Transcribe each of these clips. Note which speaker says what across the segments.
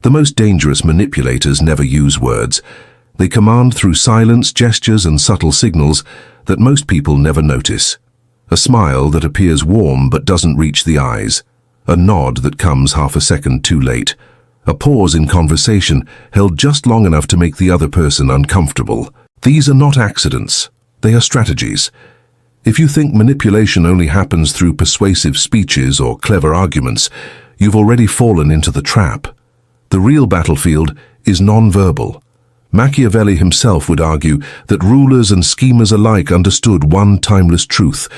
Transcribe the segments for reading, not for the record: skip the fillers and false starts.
Speaker 1: The most dangerous manipulators never use words. They command through silence, gestures, and subtle signals that most people never notice. A smile that appears warm but doesn't reach the eyes. A nod that comes half a second too late. A pause in conversation held just long enough to make the other person uncomfortable. These are not accidents. They are strategies. If you think manipulation only happens through persuasive speeches or clever arguments, you've already fallen into the trap. The real battlefield is non-verbal. Machiavelli himself would argue that rulers and schemers alike understood one timeless truth.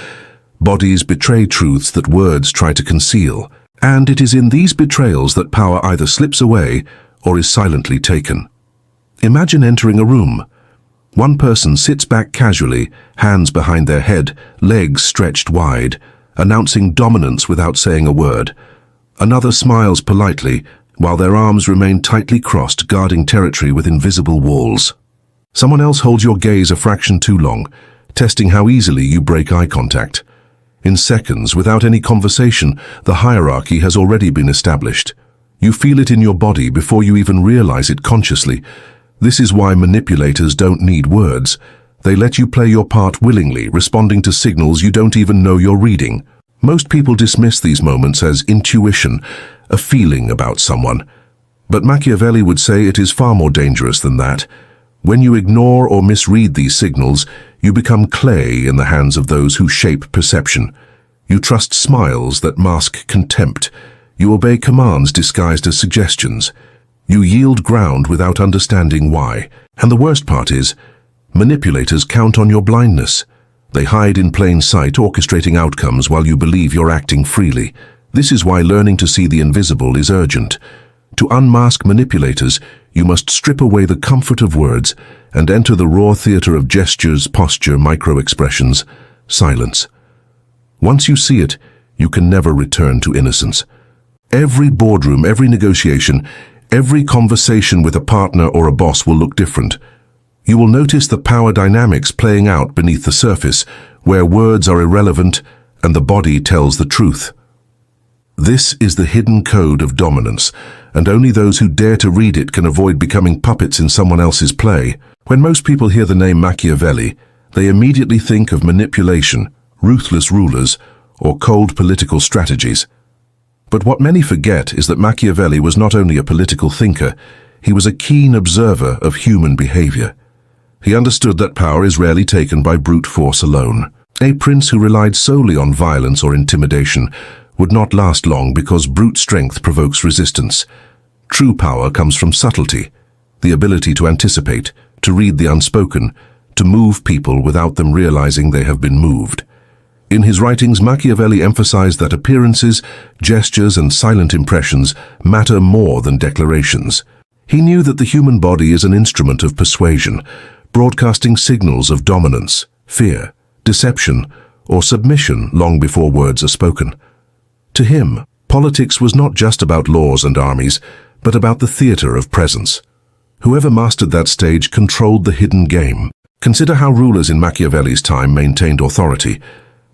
Speaker 1: Bodies betray truths that words try to conceal, and it is in these betrayals that power either slips away or is silently taken. Imagine entering a room. One person sits back casually, hands behind their head, legs stretched wide, announcing dominance without saying a word. Another smiles politely, while their arms remain tightly crossed, guarding territory with invisible walls. Someone else holds your gaze a fraction too long, testing how easily you break eye contact. In seconds, without any conversation, the hierarchy has already been established. You feel it in your body before you even realize it consciously. This is why manipulators don't need words. They let you play your part willingly, responding to signals you don't even know you're reading. Most people dismiss these moments as intuition, a feeling about someone. But Machiavelli would say it is far more dangerous than that. When you ignore or misread these signals, you become clay in the hands of those who shape perception. You trust smiles that mask contempt. You obey commands disguised as suggestions. You yield ground without understanding why. And the worst part is, manipulators count on your blindness. They hide in plain sight, orchestrating outcomes while you believe you're acting freely. This is why learning to see the invisible is urgent. To unmask manipulators, you must strip away the comfort of words and enter the raw theater of gestures, posture, microexpressions, silence. Once you see it, you can never return to innocence. Every boardroom, every negotiation, every conversation with a partner or a boss will look different. You will notice the power dynamics playing out beneath the surface, where words are irrelevant and the body tells the truth. This is the hidden code of dominance, and only those who dare to read it can avoid becoming puppets in someone else's play. When most people hear the name Machiavelli, they immediately think of manipulation, ruthless rulers, or cold political strategies. But what many forget is that Machiavelli was not only a political thinker, he was a keen observer of human behavior. He understood that power is rarely taken by brute force alone. A prince who relied solely on violence or intimidation would not last long because brute strength provokes resistance. True power comes from subtlety, the ability to anticipate, to read the unspoken, to move people without them realizing they have been moved. In his writings, Machiavelli emphasized that appearances, gestures, and silent impressions matter more than declarations. He knew that the human body is an instrument of persuasion, broadcasting signals of dominance, fear, deception, or submission long before words are spoken. To him, politics was not just about laws and armies, but about the theater of presence. Whoever mastered that stage controlled the hidden game. Consider how rulers in Machiavelli's time maintained authority.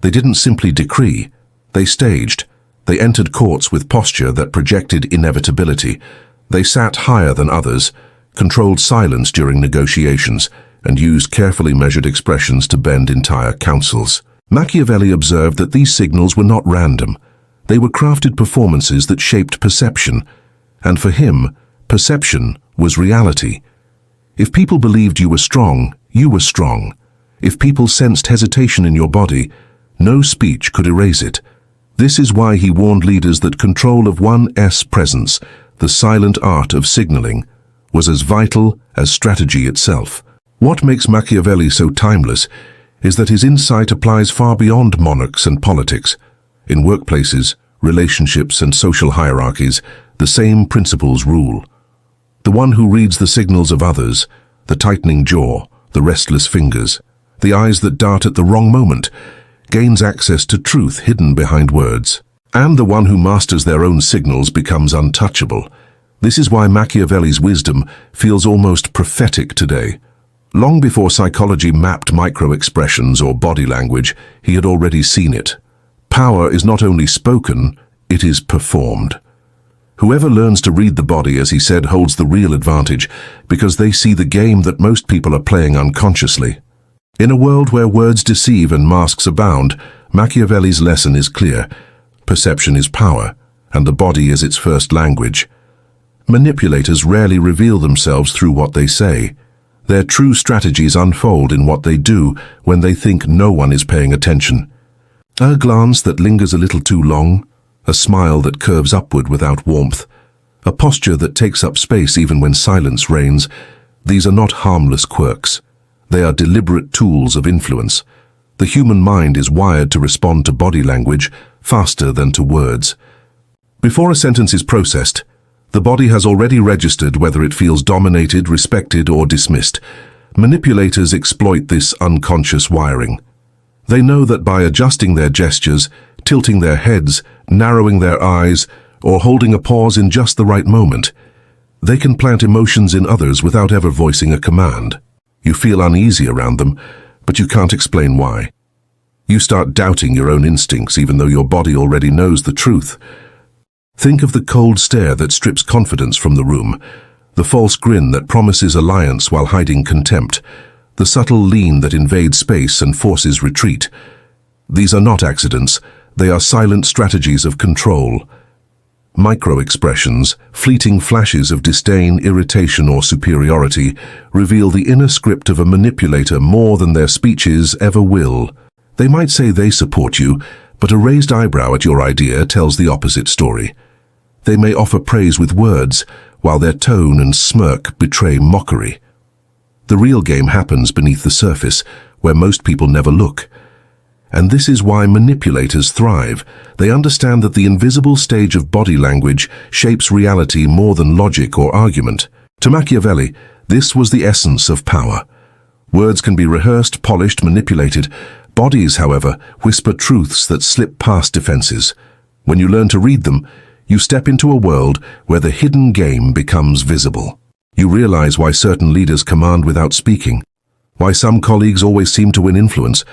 Speaker 1: They didn't simply decree, they staged. They entered courts with posture that projected inevitability. They sat higher than others, controlled silence during negotiations, and used carefully measured expressions to bend entire councils. Machiavelli observed that these signals were not random. They were crafted performances that shaped perception, and for him, perception was reality. If people believed you were strong, you were strong. If people sensed hesitation in your body, no speech could erase it. This is why he warned leaders that control of one's presence, the silent art of signaling, was as vital as strategy itself. What makes Machiavelli so timeless is that his insight applies far beyond monarchs and politics. In workplaces, relationships, and social hierarchies, the same principles rule. The one who reads the signals of others, the tightening jaw, the restless fingers, the eyes that dart at the wrong moment, gains access to truth hidden behind words. And the one who masters their own signals becomes untouchable. This is why Machiavelli's wisdom feels almost prophetic today. Long before psychology mapped microexpressions or body language, he had already seen it. Power is not only spoken, it is performed. Whoever learns to read the body, as he said, holds the real advantage, because they see the game that most people are playing unconsciously. In a world where words deceive and masks abound, Machiavelli's lesson is clear. Perception is power, and the body is its first language. Manipulators rarely reveal themselves through what they say. Their true strategies unfold in what they do when they think no one is paying attention. A glance that lingers a little too long, a smile that curves upward without warmth, a posture that takes up space even when silence reigns. These are not harmless quirks. They are deliberate tools of influence. The human mind is wired to respond to body language faster than to words. Before a sentence is processed, the body has already registered whether it feels dominated, respected, or dismissed. Manipulators exploit this unconscious wiring. They know that by adjusting their gestures, tilting their heads, narrowing their eyes, or holding a pause in just the right moment, they can plant emotions in others without ever voicing a command. You feel uneasy around them, but you can't explain why. You start doubting your own instincts even though your body already knows the truth. Think of the cold stare that strips confidence from the room, the false grin that promises alliance while hiding contempt, the subtle lean that invades space and forces retreat. These are not accidents, they are silent strategies of control. Microexpressions, fleeting flashes of disdain, irritation, or superiority, reveal the inner script of a manipulator more than their speeches ever will. They might say they support you, but a raised eyebrow at your idea tells the opposite story. They may offer praise with words, while their tone and smirk betray mockery. The real game happens beneath the surface, where most people never look. And this is why manipulators thrive. They understand that the invisible stage of body language shapes reality more than logic or argument. To Machiavelli, this was the essence of power. Words can be rehearsed, polished, manipulated. Bodies, however, whisper truths that slip past defenses. When you learn to read them, you step into a world where the hidden game becomes visible. You realize why certain leaders command without speaking, why some colleagues always seem to win influence,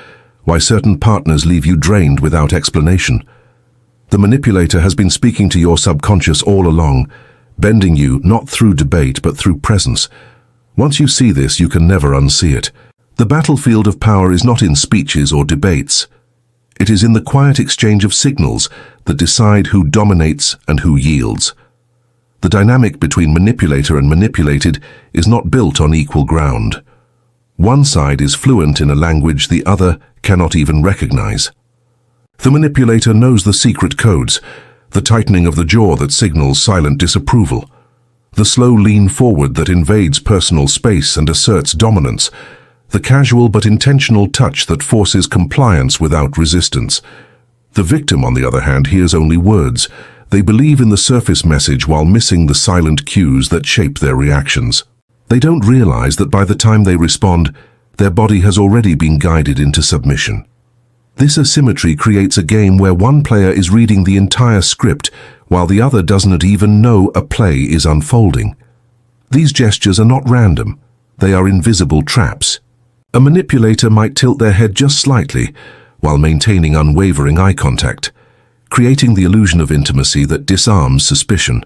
Speaker 1: why certain partners leave you drained without explanation. The manipulator has been speaking to your subconscious all along, bending you not through debate but through presence. Once you see this, you can never unsee it. The battlefield of power is not in speeches or debates. It is in the quiet exchange of signals that decide who dominates and who yields. The dynamic between manipulator and manipulated is not built on equal ground. One side is fluent in a language the other cannot even recognize. The manipulator knows the secret codes, the tightening of the jaw that signals silent disapproval, the slow lean forward that invades personal space and asserts dominance, the casual but intentional touch that forces compliance without resistance. The victim, on the other hand, hears only words. They believe in the surface message while missing the silent cues that shape their reactions. They don't realize that by the time they respond, their body has already been guided into submission. This asymmetry creates a game where one player is reading the entire script while the other doesn't even know a play is unfolding. These gestures are not random. They are invisible traps. A manipulator might tilt their head just slightly while maintaining unwavering eye contact, creating the illusion of intimacy that disarms suspicion.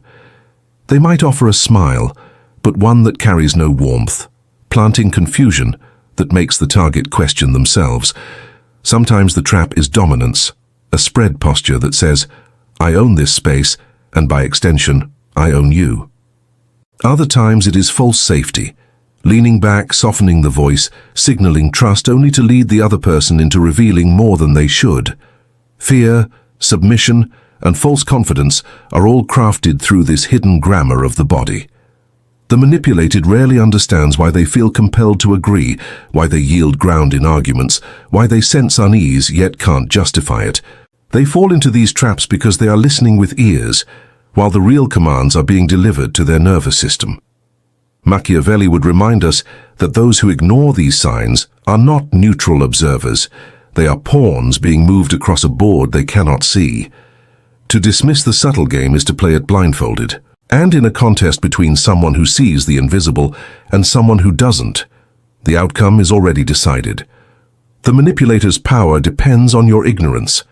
Speaker 1: They might offer a smile, but one that carries no warmth, planting confusion that makes the target question themselves. Sometimes the trap is dominance, a spread posture that says, I own this space, and by extension, I own you. Other times it is false safety, leaning back, softening the voice, signaling trust only to lead the other person into revealing more than they should. Fear, submission, and false confidence are all crafted through this hidden grammar of the body. The manipulated rarely understands why they feel compelled to agree, why they yield ground in arguments, why they sense unease yet can't justify it. They fall into these traps because they are listening with ears, while the real commands are being delivered to their nervous system. Machiavelli would remind us that those who ignore these signs are not neutral observers. They are pawns being moved across a board they cannot see. To dismiss the subtle game is to play it blindfolded, and in a contest between someone who sees the invisible and someone who doesn't, the outcome is already decided. The manipulator's power depends on your ignorance.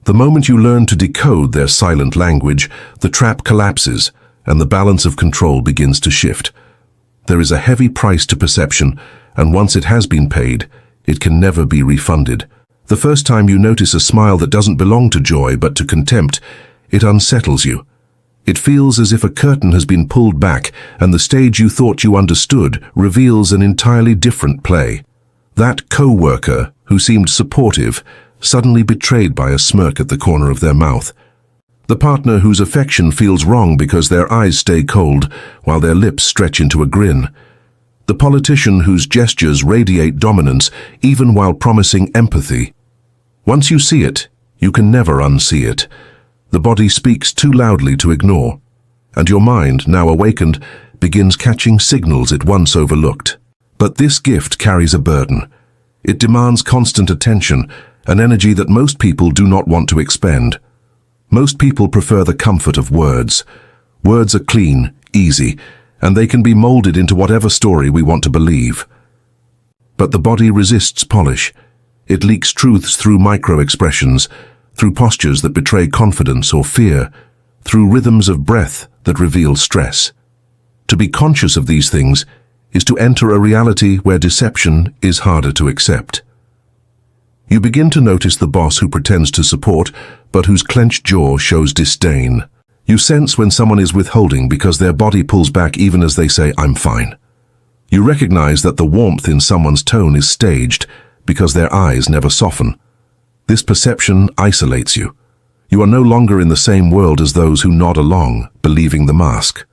Speaker 1: The moment you learn to decode their silent language, the trap collapses and the balance of control begins to shift. There is a heavy price to perception, and once it has been paid, it can never be refunded. The first time you notice a smile that doesn't belong to joy but to contempt, it unsettles you. It feels as if a curtain has been pulled back and the stage you thought you understood reveals an entirely different play. That co-worker, who seemed supportive, suddenly betrayed by a smirk at the corner of their mouth. The partner whose affection feels wrong because their eyes stay cold while their lips stretch into a grin. The politician whose gestures radiate dominance even while promising empathy. Once you see it, you can never unsee it. The body speaks too loudly to ignore, and your mind, now awakened, begins catching signals it once overlooked. But this gift carries a burden. It demands constant attention, an energy that most people do not want to expend. Most people prefer the comfort of words. Words are clean, easy, and they can be molded into whatever story we want to believe. But the body resists polish. It leaks truths through microexpressions, through postures that betray confidence or fear, through rhythms of breath that reveal stress. To be conscious of these things is to enter a reality where deception is harder to accept. You begin to notice the boss who pretends to support, but whose clenched jaw shows disdain. You sense when someone is withholding because their body pulls back even as they say, "I'm fine." You recognize that the warmth in someone's tone is staged because their eyes never soften. This perception isolates you. You are no longer in the same world as those who nod along, believing the mask.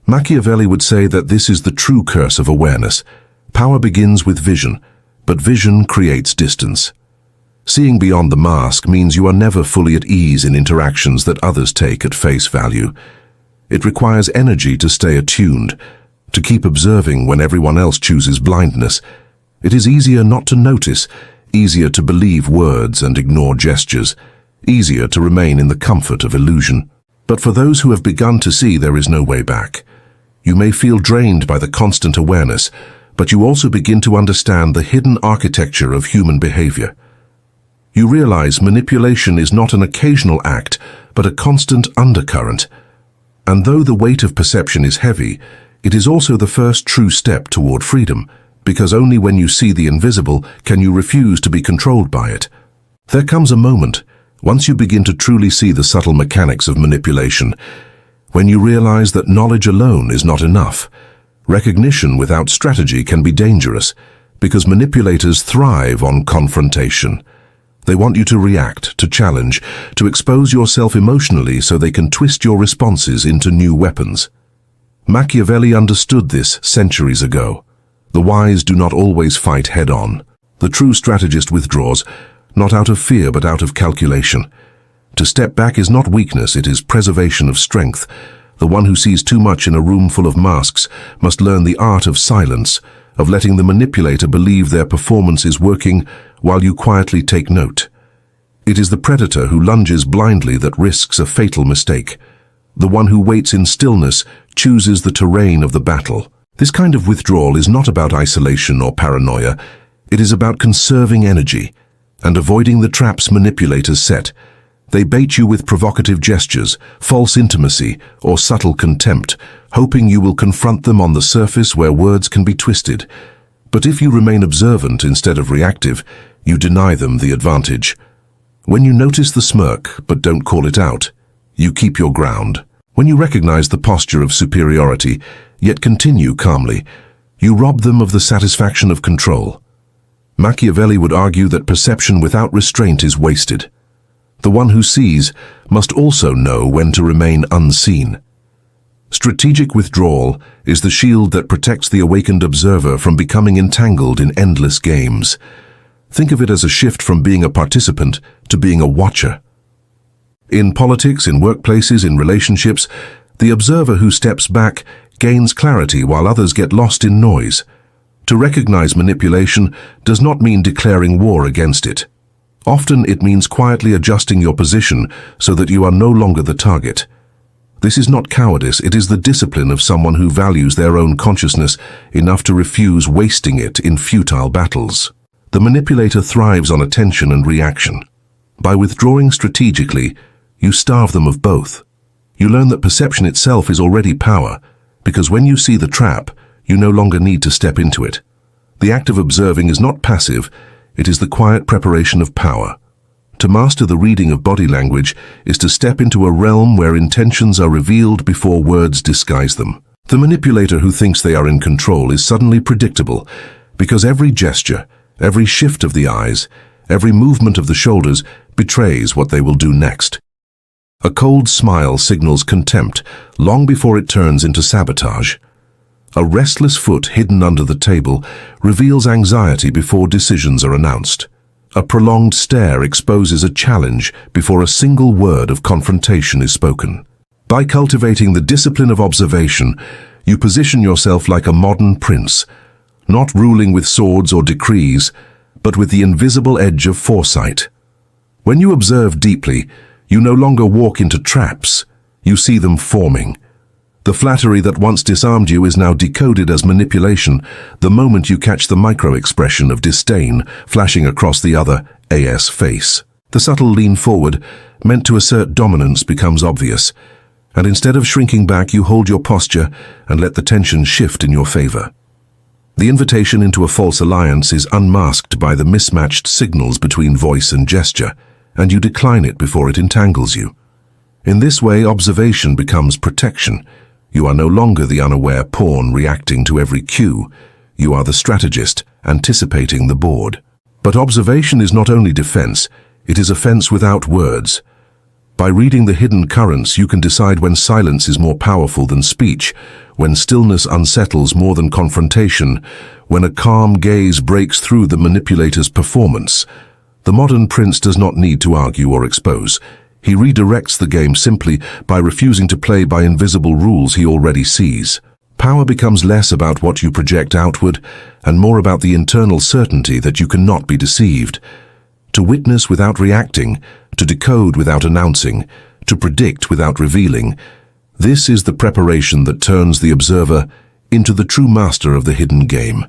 Speaker 1: Machiavelli would say that this is the true curse of awareness. Power begins with vision, but vision creates distance. Seeing beyond the mask means you are never fully at ease in interactions that others take at face value. It requires energy to stay attuned, to keep observing when everyone else chooses blindness. It is easier not to notice, easier to believe words and ignore gestures, easier to remain in the comfort of illusion. But for those who have begun to see, there is no way back. You may feel drained by the constant awareness, but you also begin to understand the hidden architecture of human behavior. You realize manipulation is not an occasional act, but a constant undercurrent. And though the weight of perception is heavy, it is also the first true step toward freedom, because only when you see the invisible can you refuse to be controlled by it. There comes a moment, once you begin to truly see the subtle mechanics of manipulation, when you realize that knowledge alone is not enough. Recognition without strategy can be dangerous, because manipulators thrive on confrontation. They want you to react, to challenge, to expose yourself emotionally so they can twist your responses into new weapons. Machiavelli understood this centuries ago. The wise do not always fight head-on. The true strategist withdraws, not out of fear but out of calculation. To step back is not weakness, it is preservation of strength. The one who sees too much in a room full of masks must learn the art of silence, of letting the manipulator believe their performance is working while you quietly take note. It is the predator who lunges blindly that risks a fatal mistake. The one who waits in stillness chooses the terrain of the battle. This kind of withdrawal is not about isolation or paranoia. It is about conserving energy and avoiding the traps manipulators set. They bait you with provocative gestures, false intimacy, or subtle contempt, hoping you will confront them on the surface where words can be twisted. But if you remain observant instead of reactive, you deny them the advantage. When you notice the smirk but don't call it out, you keep your ground. When you recognize the posture of superiority, yet continue calmly, you rob them of the satisfaction of control. Machiavelli would argue that perception without restraint is wasted. The one who sees must also know when to remain unseen. Strategic withdrawal is the shield that protects the awakened observer from becoming entangled in endless games. Think of it as a shift from being a participant to being a watcher. In politics, in workplaces, in relationships, the observer who steps back gains clarity while others get lost in noise. To recognize manipulation does not mean declaring war against it. Often it means quietly adjusting your position so that you are no longer the target. This is not cowardice, it is the discipline of someone who values their own consciousness enough to refuse wasting it in futile battles. The manipulator thrives on attention and reaction. By withdrawing strategically, you starve them of both. You learn that perception itself is already power, because when you see the trap, you no longer need to step into it. The act of observing is not passive, it is the quiet preparation of power. To master the reading of body language is to step into a realm where intentions are revealed before words disguise them. The manipulator who thinks they are in control is suddenly predictable, because every gesture, every shift of the eyes, every movement of the shoulders betrays what they will do next. A cold smile signals contempt long before it turns into sabotage. A restless foot hidden under the table reveals anxiety before decisions are announced. A prolonged stare exposes a challenge before a single word of confrontation is spoken. By cultivating the discipline of observation, you position yourself like a modern prince, not ruling with swords or decrees, but with the invisible edge of foresight. When you observe deeply, you no longer walk into traps, you see them forming. The flattery that once disarmed you is now decoded as manipulation the moment you catch the microexpression of disdain flashing across the other AS face. The subtle lean forward, meant to assert dominance, becomes obvious, and instead of shrinking back, you hold your posture and let the tension shift in your favor. The invitation into a false alliance is unmasked by the mismatched signals between voice and gesture, and you decline it before it entangles you. In this way, observation becomes protection. You are no longer the unaware pawn reacting to every cue. You are the strategist, anticipating the board. But observation is not only defense, it is offense without words. By reading the hidden currents, you can decide when silence is more powerful than speech, when stillness unsettles more than confrontation, when a calm gaze breaks through the manipulator's performance. The modern prince does not need to argue or expose. He redirects the game simply by refusing to play by invisible rules he already sees. Power becomes less about what you project outward and more about the internal certainty that you cannot be deceived. To witness without reacting, to decode without announcing, to predict without revealing, this is the preparation that turns the observer into the true master of the hidden game.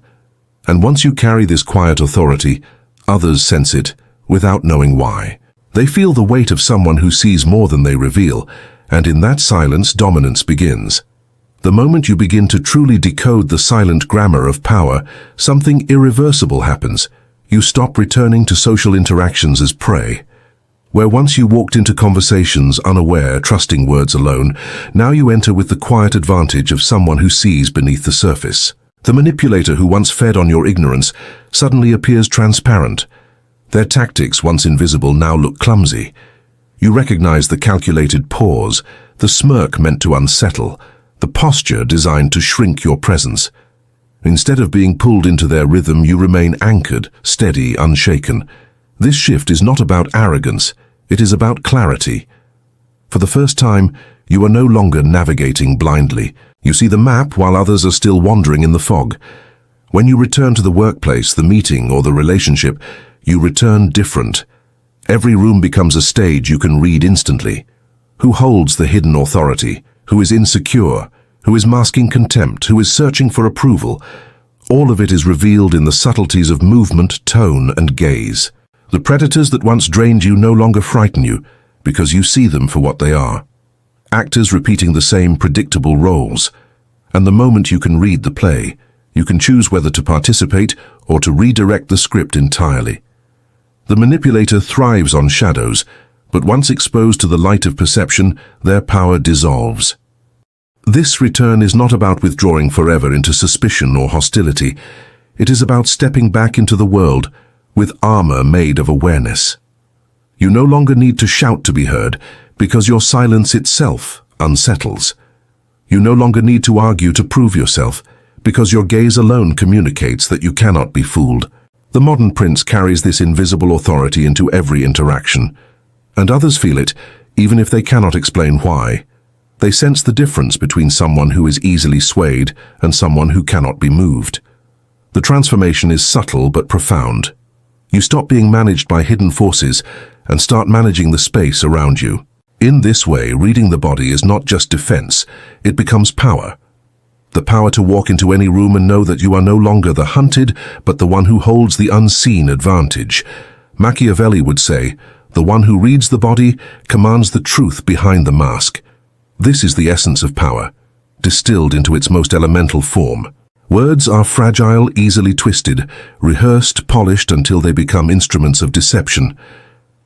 Speaker 1: And once you carry this quiet authority, others sense it without knowing why. They feel the weight of someone who sees more than they reveal, and in that silence, dominance begins. The moment you begin to truly decode the silent grammar of power, something irreversible happens. You stop returning to social interactions as prey. Where once you walked into conversations unaware, trusting words alone, now you enter with the quiet advantage of someone who sees beneath the surface. The manipulator who once fed on your ignorance suddenly appears transparent. Their tactics, once invisible, now look clumsy. You recognize the calculated pause, the smirk meant to unsettle, the posture designed to shrink your presence. Instead of being pulled into their rhythm, you remain anchored, steady, unshaken. This shift is not about arrogance, it is about clarity. For the first time, you are no longer navigating blindly. You see the map while others are still wandering in the fog. When you return to the workplace, the meeting, or the relationship, you return different. Every room becomes a stage you can read instantly. Who holds the hidden authority? Who is insecure? Who is masking contempt? Who is searching for approval? All of it is revealed in the subtleties of movement, tone, and gaze. The predators that once drained you no longer frighten you, because you see them for what they are. Actors repeating the same predictable roles. And the moment you can read the play, you can choose whether to participate or to redirect the script entirely. The manipulator thrives on shadows, but once exposed to the light of perception, their power dissolves. This return is not about withdrawing forever into suspicion or hostility. It is about stepping back into the world with armor made of awareness. You no longer need to shout to be heard, because your silence itself unsettles. You no longer need to argue to prove yourself, because your gaze alone communicates that you cannot be fooled. The modern prince carries this invisible authority into every interaction, and others feel it, even if they cannot explain why. They sense the difference between someone who is easily swayed and someone who cannot be moved. The transformation is subtle but profound. You stop being managed by hidden forces and start managing the space around you. In this way, reading the body is not just defense, it becomes power. The power to walk into any room and know that you are no longer the hunted, but the one who holds the unseen advantage. Machiavelli would say, The one who reads the body commands the truth behind the mask. This is the essence of power, distilled into its most elemental form. Words are fragile, easily twisted, rehearsed, polished until they become instruments of deception.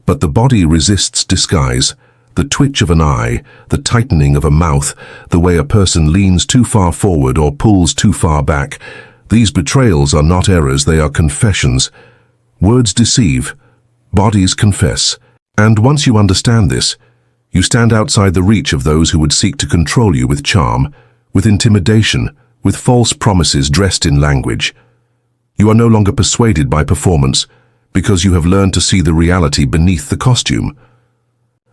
Speaker 1: But the body resists disguise. The twitch of an eye, the tightening of a mouth, the way a person leans too far forward or pulls too far back. These betrayals are not errors, they are confessions. Words deceive, bodies confess. And once you understand this, you stand outside the reach of those who would seek to control you with charm, with intimidation, with false promises dressed in language. You are no longer persuaded by performance, because you have learned to see the reality beneath the costume.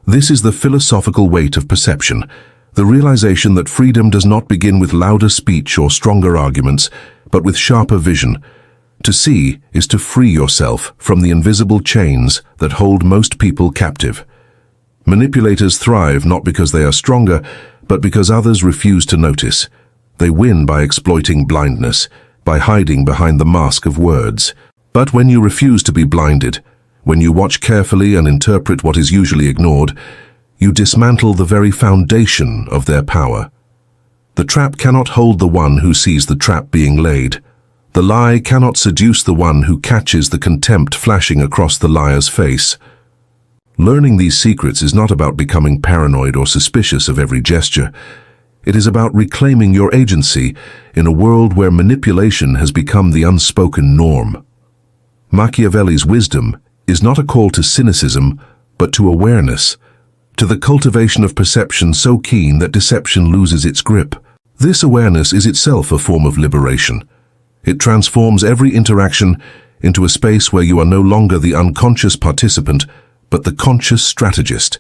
Speaker 1: This is the philosophical weight of perception, the realization that freedom does not begin with louder speech or stronger arguments, but with sharper vision. To see is to free yourself from the invisible chains that hold most people captive. Manipulators thrive not because they are stronger, but because others refuse to notice. They win by exploiting blindness, by hiding behind the mask of words. But when you refuse to be blinded, when you watch carefully and interpret what is usually ignored, you dismantle the very foundation of their power. The trap cannot hold the one who sees the trap being laid. The lie cannot seduce the one who catches the contempt flashing across the liar's face. Learning these secrets is not about becoming paranoid or suspicious of every gesture. It is about reclaiming your agency in a world where manipulation has become the unspoken norm. Machiavelli's wisdom is not a call to cynicism, but to awareness, to the cultivation of perception so keen that deception loses its grip. This awareness is itself a form of liberation. It transforms every interaction into a space where you are no longer the unconscious participant, but the conscious strategist.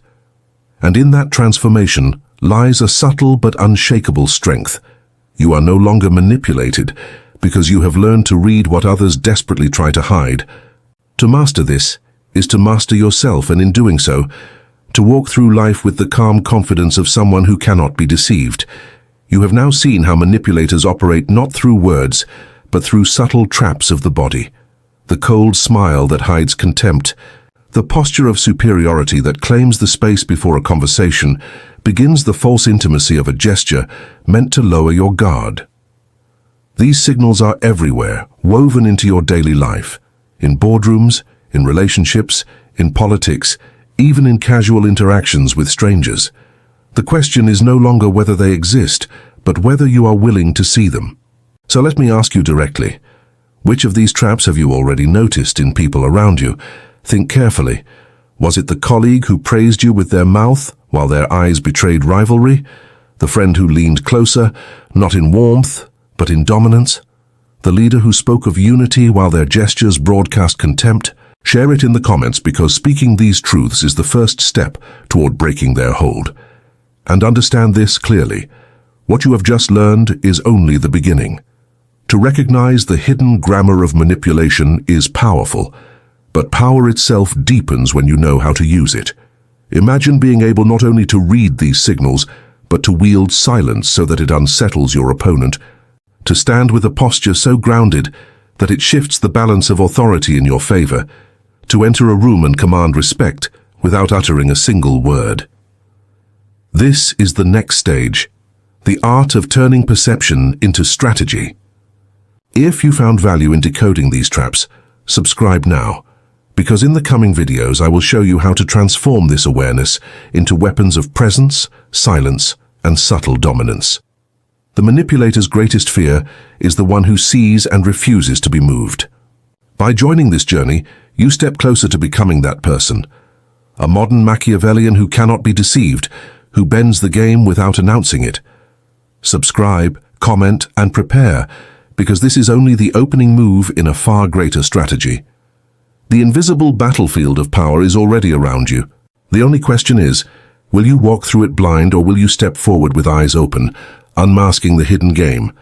Speaker 1: And in that transformation lies a subtle but unshakable strength. You are no longer manipulated because you have learned to read what others desperately try to hide. To master this is to master yourself, and in doing so, to walk through life with the calm confidence of someone who cannot be deceived. You have now seen how manipulators operate not through words, but through subtle traps of the body. The cold smile that hides contempt, the posture of superiority that claims the space before a conversation, begins the false intimacy of a gesture meant to lower your guard. These signals are everywhere, woven into your daily life, in boardrooms, in relationships, in politics, even in casual interactions with strangers. The question is no longer whether they exist, but whether you are willing to see them. So let me ask you directly, which of these traps have you already noticed in people around you? Think carefully. Was it the colleague who praised you with their mouth while their eyes betrayed rivalry? The friend who leaned closer, not in warmth, but in dominance? The leader who spoke of unity while their gestures broadcast contempt? Share it in the comments, because speaking these truths is the first step toward breaking their hold. And understand this clearly. What you have just learned is only the beginning. To recognize the hidden grammar of manipulation is powerful, but power itself deepens when you know how to use it. Imagine being able not only to read these signals, but to wield silence so that it unsettles your opponent, to stand with a posture so grounded that it shifts the balance of authority in your favor, to enter a room and command respect without uttering a single word. This is the next stage, the art of turning perception into strategy. If you found value in decoding these traps, subscribe now, because in the coming videos I will show you how to transform this awareness into weapons of presence, silence, and subtle dominance. The manipulator's greatest fear is the one who sees and refuses to be moved. By joining this journey, you step closer to becoming that person, a modern Machiavellian who cannot be deceived, who bends the game without announcing it. Subscribe, comment, and prepare, because this is only the opening move in a far greater strategy. The invisible battlefield of power is already around you. The only question is, will you walk through it blind, or will you step forward with eyes open, unmasking the hidden game?